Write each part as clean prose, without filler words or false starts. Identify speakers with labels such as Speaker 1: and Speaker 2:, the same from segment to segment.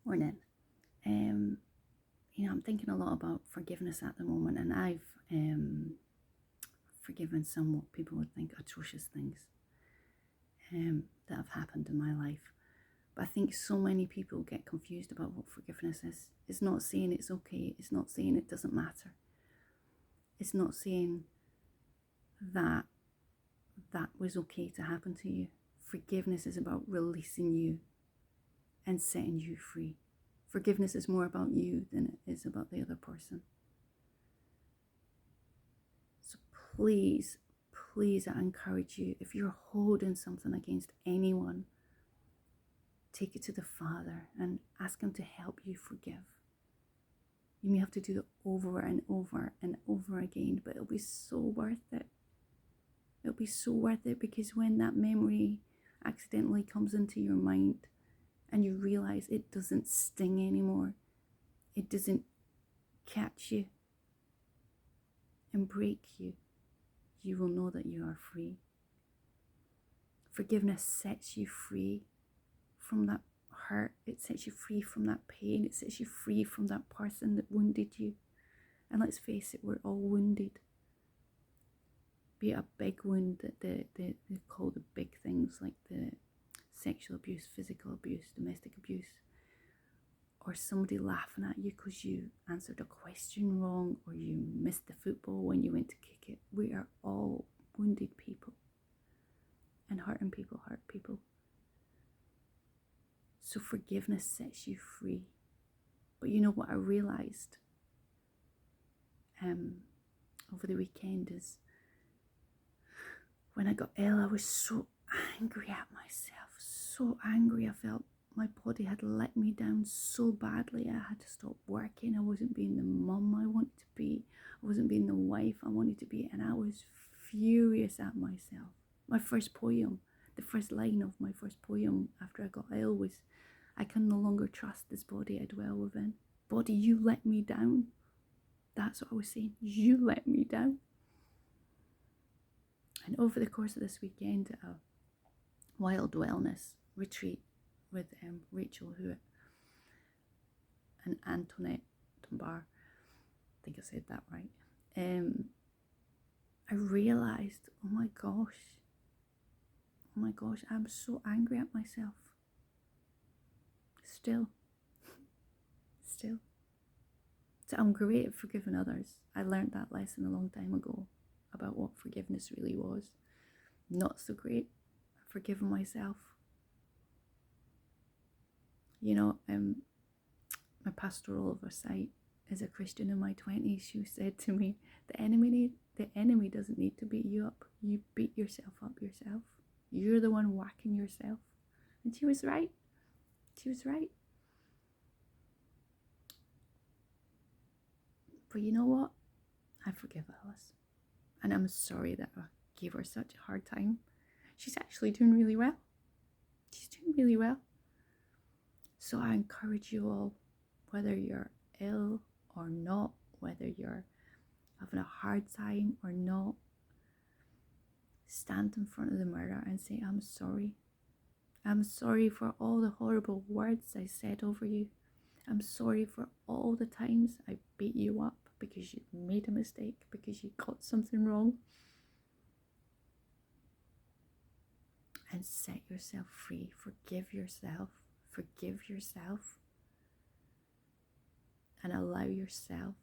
Speaker 1: Morning. I'm thinking a lot about forgiveness at the moment, and I've forgiven some what people would think atrocious things that have happened in my life. But I think so many people get confused about what forgiveness is. It's not saying it's okay. It's not saying it doesn't matter. It's not saying that that was okay to happen to you. Forgiveness is about releasing you and setting you free. Forgiveness is more about you than it is about the other person. So please, I encourage you, if you're holding something against anyone, take it to the Father and ask Him to help you forgive. You may have to do it over and over and over again, but it'll be so worth it. It'll be so worth it, because when that memory accidentally comes into your mind and you realize it doesn't sting anymore, it doesn't catch you and break you, you will know that you are free. Forgiveness sets you free from that hurt. It sets you free from that pain. It sets you free from that person that wounded you. And let's face it, we're all wounded. Be it a big wound that they call the big things, like the sexual abuse, physical abuse, domestic abuse, or somebody laughing at you because you answered a question wrong, or you missed the football when you went to kick it. We are all wounded people, and hurting people hurt people. So forgiveness sets you free. But you know what I realised over the weekend is, when I got ill, I was so angry at myself, so angry. I felt my body had let me down so badly. I had to stop working. I wasn't being the mum I wanted to be. I wasn't being the wife I wanted to be. And I was furious at myself. My first poem, the first line of my first poem after I got ill was, "I can no longer trust this body I dwell within." Body, you let me down. That's what I was saying. You let me down. And over the course of this weekend, at a wild wellness retreat with Rachel Hewitt and Antoinette Dunbar, I think I said that right, I realised, oh my gosh, I'm so angry at myself. Still. So I'm great at forgiving others. I learned that lesson a long time ago about what forgiveness really was. Not so great at forgiving myself. My pastoral oversight as a Christian in my 20s, she said to me, the enemy doesn't need to beat you up. You beat yourself up yourself. You're the one whacking yourself. And she was right. But you know what? I forgive Alice. And I'm sorry that I gave her such a hard time. She's actually doing really well. So I encourage you all, whether you're ill or not, whether you're having a hard time or not, stand in front of the mirror and say, I'm sorry. I'm sorry for all the horrible words I said over you. I'm sorry for all the times I beat you up because you made a mistake, because you got something wrong. And set yourself free. Forgive yourself. And allow yourself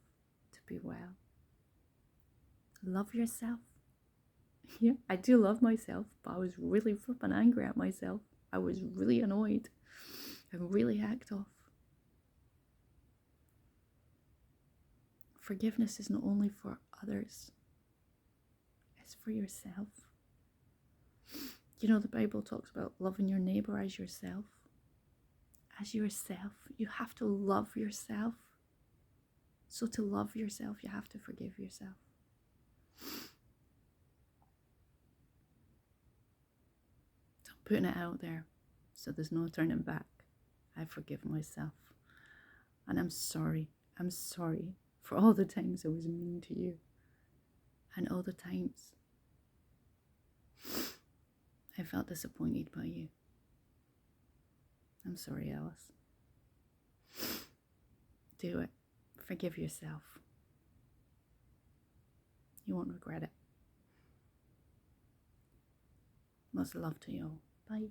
Speaker 1: to be well. Love yourself. Yeah, I do love myself, but I was really flipping angry at myself. I was really annoyed and really hacked off. Forgiveness is not only for others, it's for yourself. The Bible talks about loving your neighbor as yourself. You have to love yourself. So to love yourself, you have to forgive yourself. So I'm putting it out there, so there's no turning back. I forgive myself. And I'm sorry for all the times I was mean to you. And all the times I felt disappointed by you. I'm sorry, Alice. Do it. Forgive yourself. You won't regret it. Much love to you all. Bye.